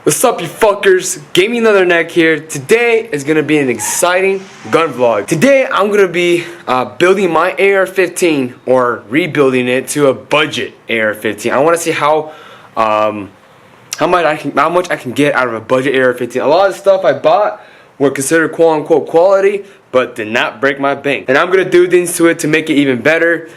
What's up, you fuckers? Gamingleatherneck here. Today is gonna be an exciting gun vlog. Today I'm gonna be building my AR-15 or rebuilding it to a budget AR-15. I want to see how much I can get out of a budget AR-15. A lot of stuff I bought were considered quote unquote quality, but did not break my bank. And I'm gonna do things to it to make it even better.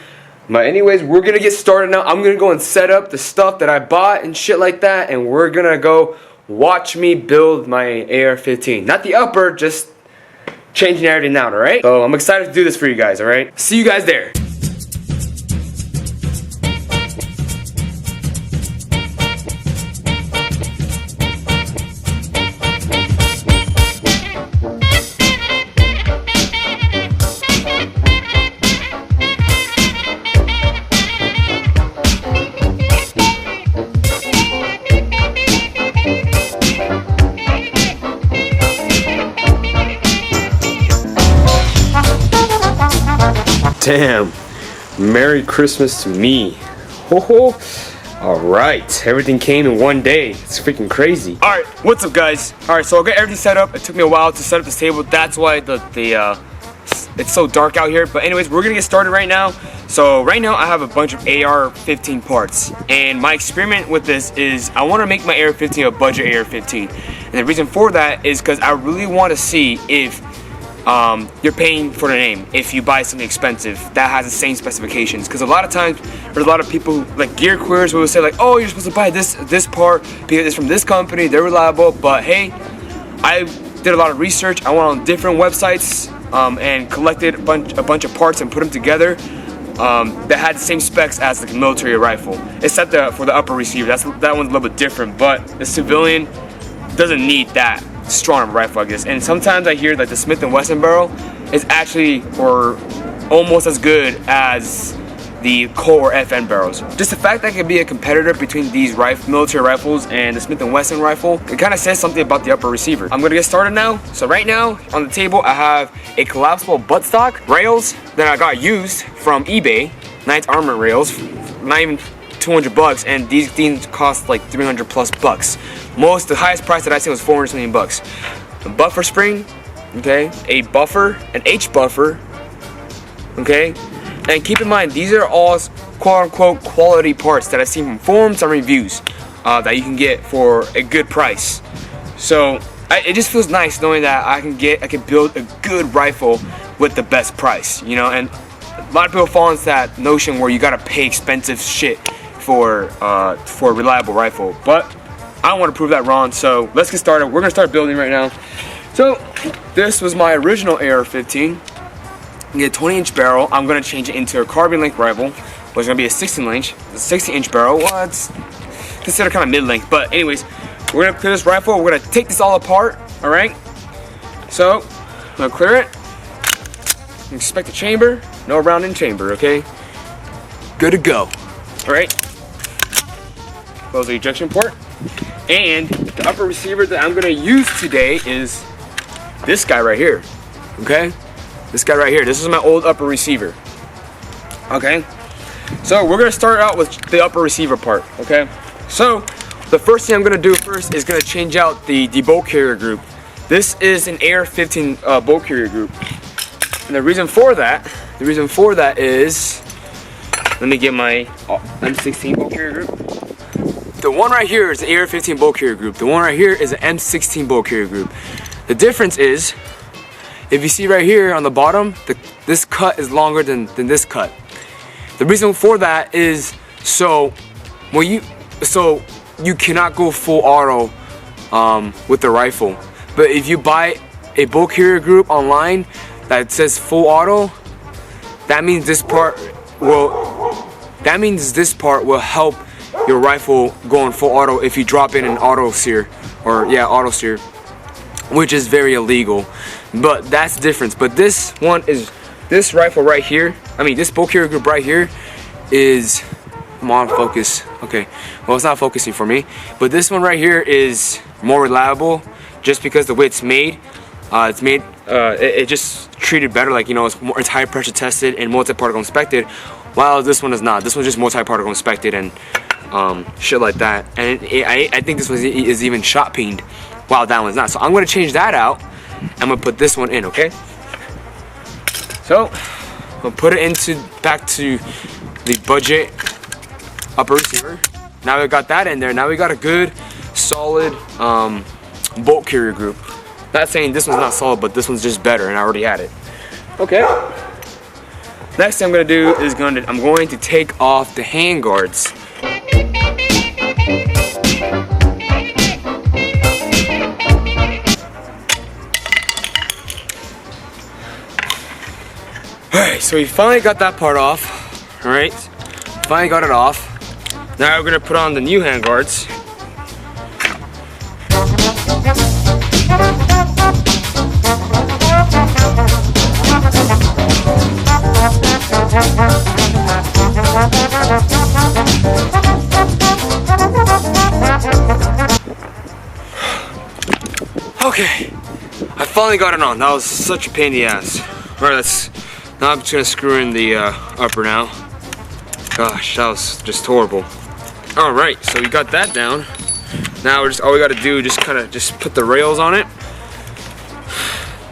But anyways, we're gonna get started now. I'm gonna go and set up the stuff that I bought and shit like that, and we're gonna go watch me build my AR-15. Not the upper, just changing everything out, alright? So I'm excited to do this for you guys, alright? See you guys there. Damn, Merry Christmas to me. Ho ho. Alright, everything came in one day. It's freaking crazy. Alright, what's up guys? Alright, so I got everything set up. It took me a while to set up this table. That's why it's so dark out here. But anyways, we're gonna get started right now. So right now I have a bunch of AR-15 parts. And my experiment with this is I want to make my AR-15 a budget AR-15. And the reason for that is because I really want to see if you're paying for the name if you buy something expensive that has the same specifications, because a lot of times there's a lot of people like gear queers who will say like, oh, you're supposed to buy this part because it's from this company, they're reliable. But hey, I did a lot of research. I went on different websites and collected a bunch of parts and put them together that had the same specs as the military rifle, except for the upper receiver. That one's a little bit different, but the civilian doesn't need that strong of a rifle, I guess. And sometimes I hear that the Smith & Wesson barrel is actually or almost as good as the Colt or FN barrels. Just the fact that it can be a competitor between these military rifles and the Smith & Wesson rifle, it kind of says something about the upper receiver. I'm gonna get started now. So right now on the table I have a collapsible buttstock rails that I got used from eBay, Knight's Armor rails, not even 200 bucks, and these things cost like 300 plus bucks. The highest price that I seen was 400 something bucks. A buffer spring, okay, a buffer, an H buffer, okay, and keep in mind these are all quote unquote quality parts that I've seen from forums and reviews that you can get for a good price. So it just feels nice knowing that I can build a good rifle with the best price, you know. And a lot of people fall into that notion where you gotta pay expensive shit for a reliable rifle, but I don't want to prove that wrong. So let's get started. We're gonna start building right now. So this was my original AR-15. Get a 20-inch barrel. I'm gonna change it into a carbine length rifle, which is gonna be a 60-inch barrel. Well, it's considered kind of mid-length, but anyways, we're gonna clear this rifle. We're gonna take this all apart. All right. So I'm gonna clear it. Inspect the chamber. No round in chamber. Okay. Good to go. All right. Close the ejection port. And the upper receiver that I'm gonna use today is this guy right here. Okay? This guy right here. This is my old upper receiver. Okay? So we're gonna start out with the upper receiver part. Okay? So the first thing I'm gonna do first is gonna change out the bolt carrier group. This is an AR-15 bolt carrier group. And the reason for that is, let me get my M16 bolt carrier group. The one right here is the AR-15 bolt carrier group. The one right here is an M16 bolt carrier group. The difference is, if you see right here on the bottom, this cut is longer than this cut. The reason for that is so you cannot go full auto with the rifle. But if you buy a bolt carrier group online that says full auto, that means this part will help your rifle going full auto if you drop in an auto sear, which is very illegal. But that's the difference. But this rifle right here, this bolt carrier group right here is, come on, focus. Okay, well, it's not focusing for me, but this one right here is more reliable just because the way it's made. It just treated better, like, you know, it's high pressure tested and multi-particle inspected. while this one is not. This one's just multi-particle inspected and shit like that. And I think this one is even shot peened, while that one's not. So I'm gonna change that out. I'm gonna put this one in, okay? So we'll put it back to the budget upper receiver. Now we got that in there. Now we got a good, solid bolt carrier group. Not saying this one's not solid, but this one's just better, and I already had it. Okay. Next thing I'm gonna do is I'm going to take off the handguards. Alright, so we finally got that part off. Alright, finally got it off. Now we're gonna put on the new handguards. Okay, I finally got it on. That was such a pain in the ass. Alright, now I'm just gonna screw in the upper now. Gosh, that was just horrible. Alright, so we got that down. Now all we gotta do is just put the rails on it.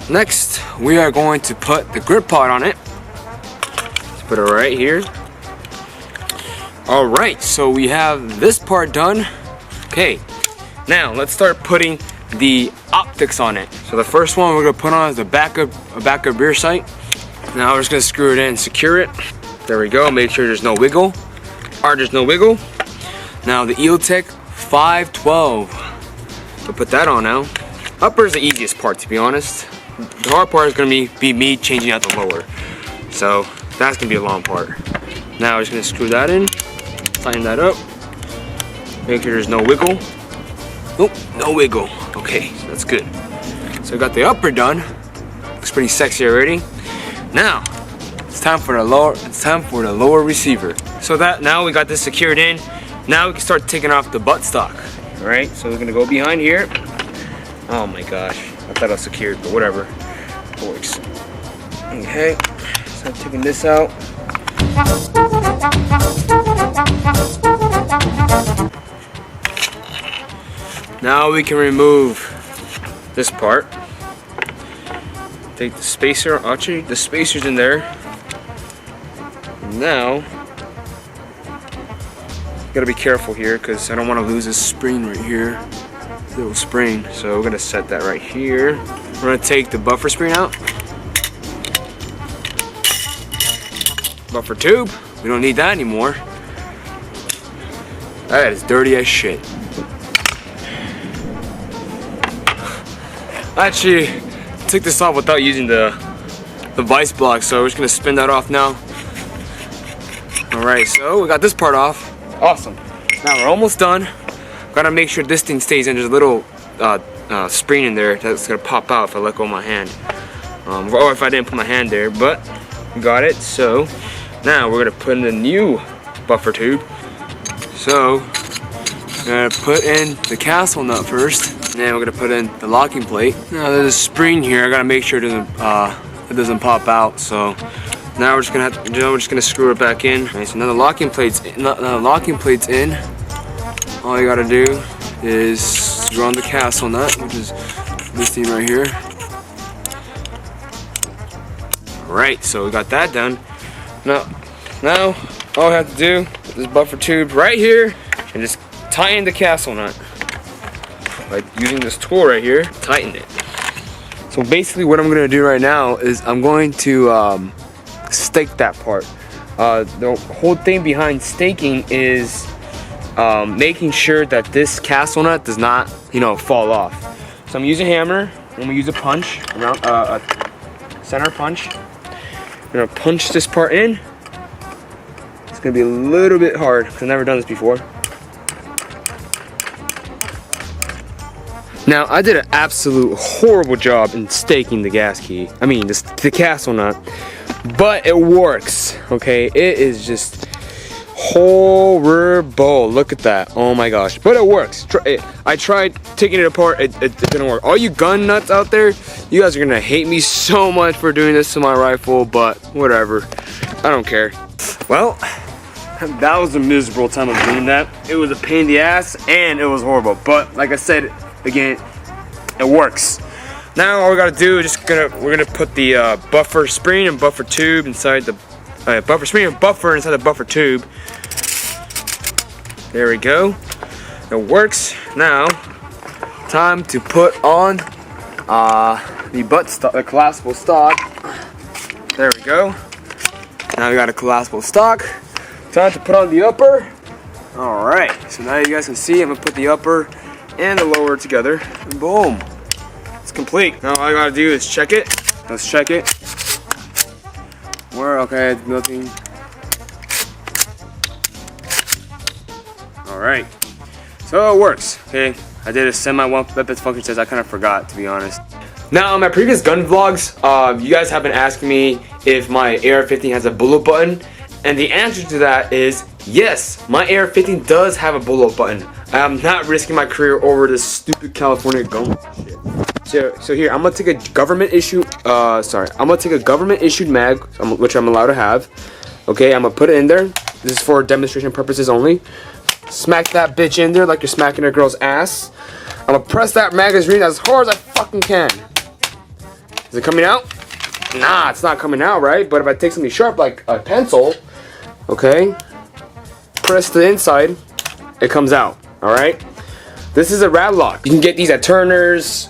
Next, we are going to put the grip pod on it. Let's put it right here. Alright, so we have this part done. Okay, now let's start putting the optics on it. So the first one we're gonna put on is the backup rear sight. Now we're just gonna screw it in and secure it. There we go, make sure there's no wiggle. There's no wiggle. Now the EOTech 512. We'll put that on now. Upper is the easiest part, to be honest. The hard part is gonna be me changing out the lower. So that's gonna be a long part. Now we're just gonna screw that in, tighten that up. Make sure there's no wiggle. Nope, no wiggle. Okay, so that's good. So we got the upper done. Looks pretty sexy already. Now, it's time for the lower receiver. So now we got this secured in. Now we can start taking off the buttstock. All right, so we're gonna go behind here. Oh my gosh, I thought I was secured, but whatever, it works. Okay, so I'm taking this out. Now we can remove this part. Take the spacer, actually the spacer's in there. Now, gotta be careful here because I don't want to lose this spring right here. Little spring, so we're gonna set that right here. We're gonna take the buffer spring out. Buffer tube, we don't need that anymore. That is dirty as shit. I actually took this off without using the vice block, so we're just gonna spin that off now. Alright, so we got this part off. Awesome. Now we're almost done. Gotta make sure this thing stays in. There's a little spring in there that's gonna pop out if I let go of my hand. Or if I didn't put my hand there, but got it. So now we're gonna put in the new buffer tube. So we're gonna put in the castle nut first. And then we're gonna put in the locking plate. Now there's a spring here. I gotta make sure it doesn't pop out. So now we're just gonna screw it back in. Okay, so now the locking plate's in. All you gotta do is screw on the castle nut, which is this thing right here. Alright, so we got that done. Now all I have to do is this buffer tube right here and just tighten the castle nut. By using this tool right here, tighten it. So basically what I'm gonna do right now is I'm going to stake that part. The whole thing behind staking is making sure that this castle nut does not, fall off. So I'm using a hammer. I'm gonna use a punch, around a center punch. I'm gonna punch this part in. It's gonna be a little bit hard because I've never done this before. Now, I did an absolute horrible job in staking the gas key. I mean, the castle nut. But it works, okay? It is just horrible. Look at that. Oh my gosh. But it works. I tried taking it apart. It didn't work. All you gun nuts out there, you guys are going to hate me so much for doing this to my rifle. But whatever. I don't care. Well, that was a miserable time of doing that. It was a pain in the ass and it was horrible. But like I said, again, it works. Now all we gotta do is we're gonna put the buffer screen and buffer tube inside the buffer screen and buffer inside the buffer tube. There we go. It works. Now, time to put on the collapsible stock. There we go. Now we got a collapsible stock. Time to put on the upper. Alright, so now you guys can see I'm gonna put the upper and the lower together. And boom. It's complete. Now all I gotta do is check it. Let's check it. Okay, nothing. Alright. So it works. Okay. I did a semi-weapon function test. I kind of forgot, to be honest. Now, on my previous gun vlogs, you guys have been asking me if my AR-15 has a bullet button. And the answer to that is yes, my AR-15 does have a bullet button. I am not risking my career over this stupid California gun shit. So here, I'm gonna take a government issued mag, which I'm allowed to have. Okay, I'm gonna put it in there. This is for demonstration purposes only. Smack that bitch in there like you're smacking a girl's ass. I'm gonna press that magazine as hard as I fucking can. Is it coming out? Nah, it's not coming out, right? But if I take something sharp like a pencil, okay, press the inside, it comes out. Alright? This is a rad lock. You can get these at Turner's,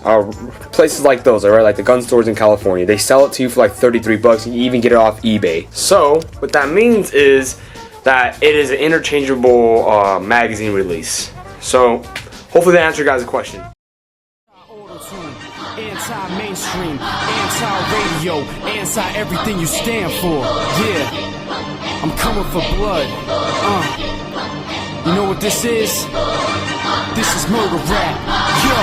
places like those, alright? Like the gun stores in California. They sell it to you for like 33 bucks. You can even get it off eBay. So, what that means is that it is an interchangeable magazine release. So, hopefully that answered your guys' question. Anti-mainstream, anti-radio, anti-everything you stand for. Yeah, I'm coming for blood. You know what this is? This is murder rap. Yo,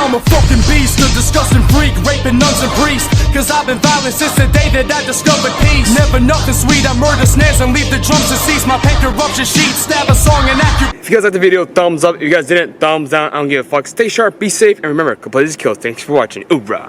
I'm a fucking beast, a disgusting freak, raping nuns and priests. Cause I've been violent since the day that I discovered peace. Never nothing sweet, I murder snares and leave the drums to cease. My paint corruption sheet, stab a song and accurate. If you guys liked the video, thumbs up. If you guys didn't, thumbs down. I don't give a fuck. Stay sharp, be safe, and remember, complete these kills. Thanks for watching. Oorah.